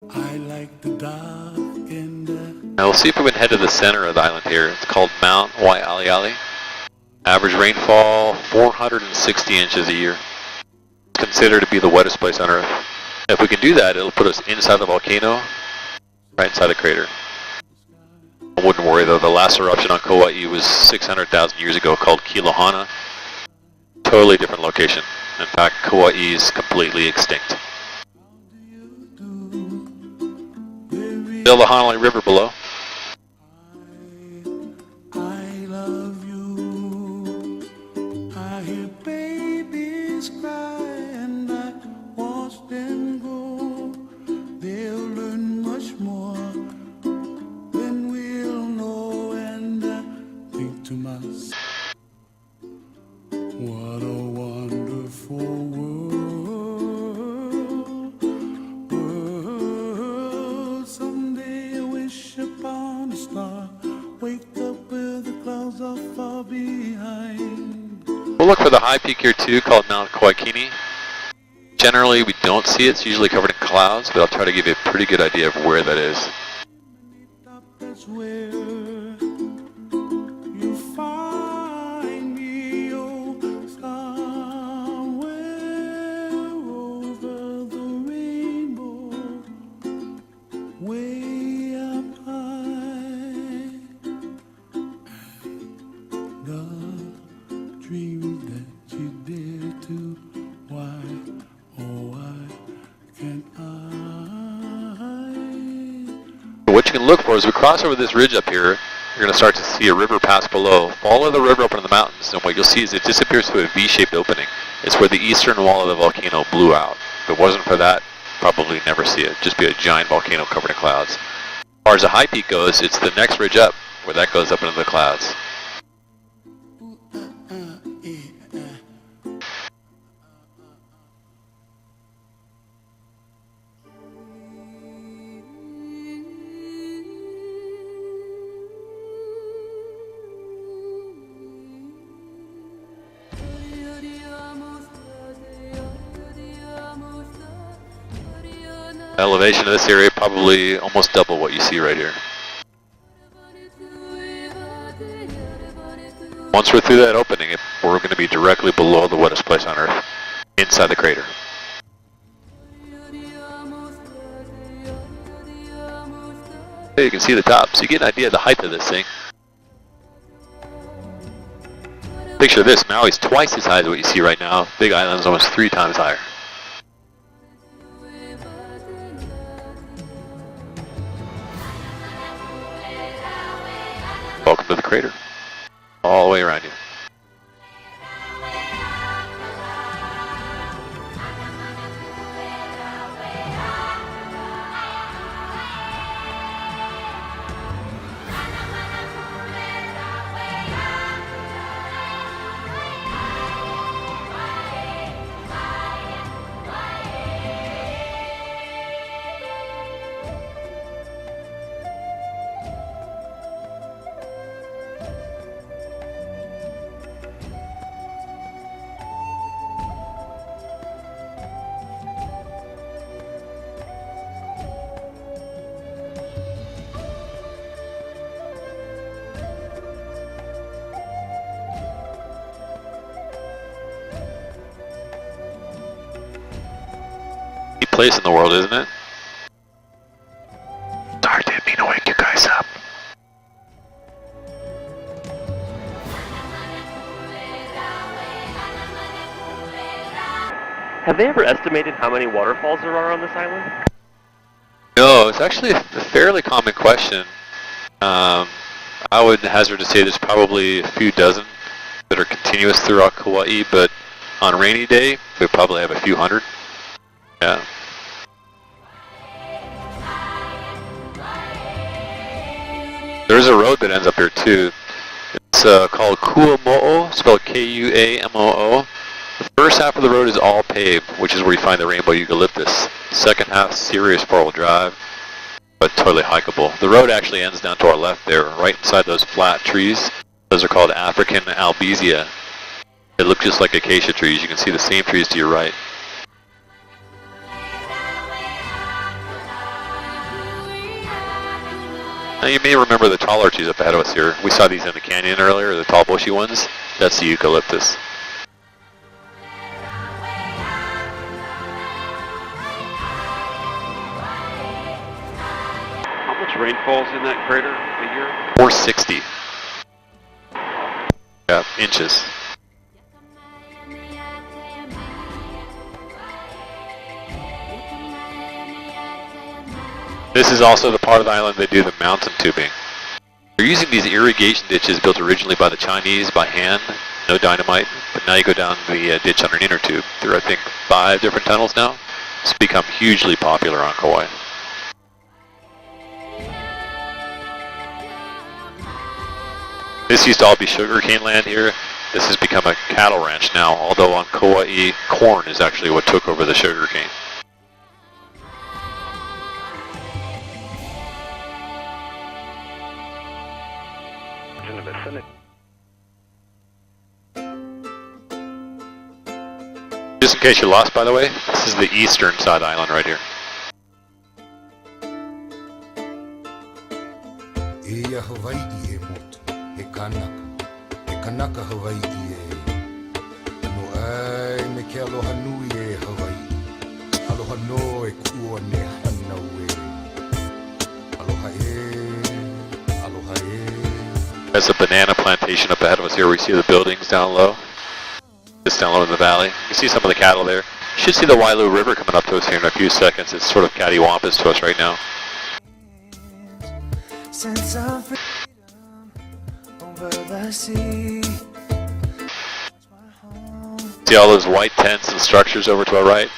I like the dark and Now we'll see if we can head to the center of the island here. It's called Mount Waialiali. Average rainfall 460 inches a year. It's considered to be the wettest place on Earth. If we can do that, it'll put us inside the volcano, right inside the crater. I wouldn't worry though, the last eruption on Kauai was 600,000 years ago called Kilohana. Totally different location. In fact, Kauai is completely extinct. Still the Hanalei River below. I love you. I hear babies cry and I watch them grow. They'll learn much more than we'll know, and I think to myself, what a wonderful world. Someday I wish upon a star, wake up where the clouds are far behind. We'll look for the high peak here too, called Mount Kauaikini. Generally we don't see it, it's usually covered in clouds, but I'll try to give you a pretty good idea of where that is. That's where you find me, oh, somewhere over the rainbow, way up high. And the dreams that you dare to, why, oh, why can't I? What you can look for is we cross over this ridge up here, you're going to start to see a river pass below. Follow the river up into the mountains, and what you'll see is it disappears through a V-shaped opening. It's where the eastern wall of the volcano blew out. If it wasn't for that, probably never see it. Just be a giant volcano covered in clouds. As far as the high peak goes, it's the next ridge up where that goes up into the clouds. Elevation of this area probably almost double what you see right here. Once we're through that opening, we're going to be directly below the wettest place on Earth, inside the crater. There you can see the top, so you get an idea of the height of this thing. Picture this, Maui's twice as high as what you see right now. Big Island's almost 3 times higher. Welcome to the crater, all the way around you. Place in the world, isn't it? Sorry, didn't mean to wake you guys up. Have they ever estimated how many waterfalls there are on this island? No, it's actually a fairly common question. I would hazard to say there's probably a few dozen that are continuous throughout Kauai, but on a rainy day, we probably have a few hundred. Yeah. There's a road that ends up here too. It's called Kuamoo, spelled K-U-A-M-O-O. The first half of the road is all paved, which is where you find the rainbow eucalyptus. The second half, serious four-wheel drive, but totally hikeable. The road actually ends down to our left there, right inside those flat trees. Those are called African albizia. They look just like acacia trees. You can see the same trees to your right. Now you may remember the taller trees up ahead of us here. We saw these in the canyon earlier, the tall bushy ones. That's the eucalyptus. How much rain falls in that crater a year? 460. Yeah, inches. This is also the part of the island they do the mountain tubing. They're using these irrigation ditches built originally by the Chinese by hand, no dynamite, but now you go down the ditch on an inner tube. There are, I think, 5 different tunnels now. It's become hugely popular on Kauai. This used to all be sugarcane land here. This has become a cattle ranch now, although on Kauai, corn is actually what took over the sugarcane. Just in case you're lost, by the way, this is the eastern side island right here. Ia Hawaii e motu, he kanaka Hawaii e. Ano ai me ke aloha nui e Hawaii, aloha no e kua ne hanau e. Aloha e, aloha e. There's a banana plantation up ahead of us here. We see the buildings down low. Just down low in the valley. You can see some of the cattle there. You should see the Wailu River coming up to us here in a few seconds. It's sort of cattywampus to us right now. Sense of freedom over the sea. See all those white tents and structures over to our right?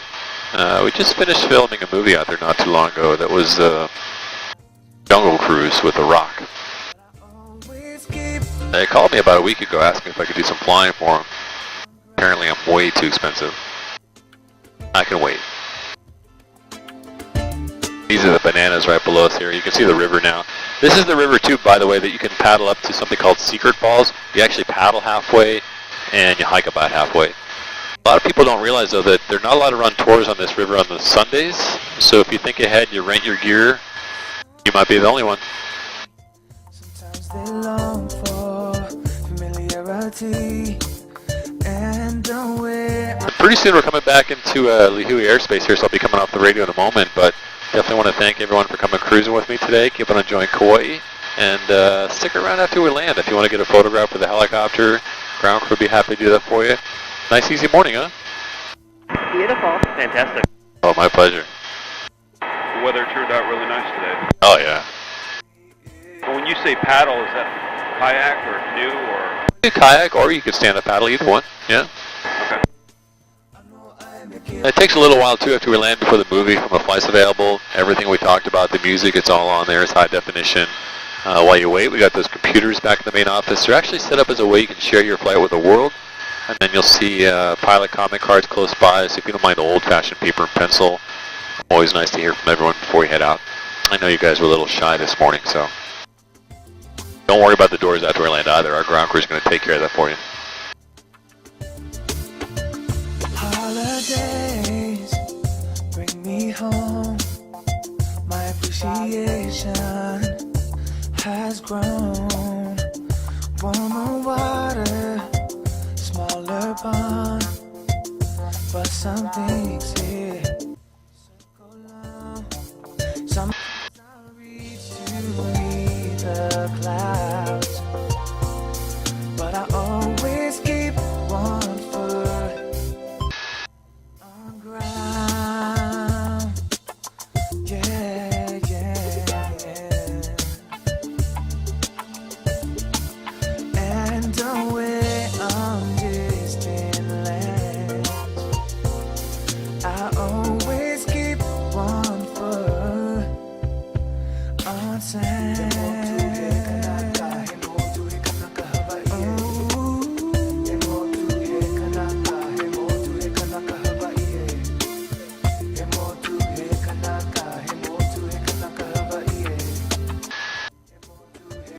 We just finished filming a movie out there not too long ago that was Jungle Cruise with The Rock. They called me about a week ago asking if I could do some flying for them. Apparently I'm way too expensive. I can wait. These are the bananas right below us here. You can see the river now. This is the river too, by the way, that you can paddle up to something called Secret Falls. You actually paddle halfway and you hike about halfway. A lot of people don't realize though that they're not allowed to run tours on this river on the Sundays. So if you think ahead, you rent your gear, you might be the only one. Sometimes they long for familiarity and away. Pretty soon we're coming back into Lihue airspace here, so I'll be coming off the radio in a moment, but definitely want to thank everyone for coming cruising with me today. Keep on enjoying Kauai, and stick around after we land if you want to get a photograph with the helicopter. Ground crew will be happy to do that for you. Nice easy morning, huh? Beautiful. Fantastic. Oh, my pleasure. The weather turned out really nice today. Oh yeah. But when you say paddle, is that kayak or canoe or? You can kayak or you can stand up paddle, either one. Yeah. Okay. It takes a little while too after we land before the movie from the flights available. Everything we talked about, the music, it's all on there. It's high definition. While you wait, we got those computers back in the main office. They're actually set up as a way you can share your flight with the world. And then you'll see pilot comment cards close by. So if you don't mind old-fashioned paper and pencil, always nice to hear from everyone before we head out. I know you guys were a little shy this morning, so don't worry about the doors after we land either. Our ground crew is going to take care of that for you. Holidays bring me home. My appreciation has grown. Warmer water, smaller pond, but some things here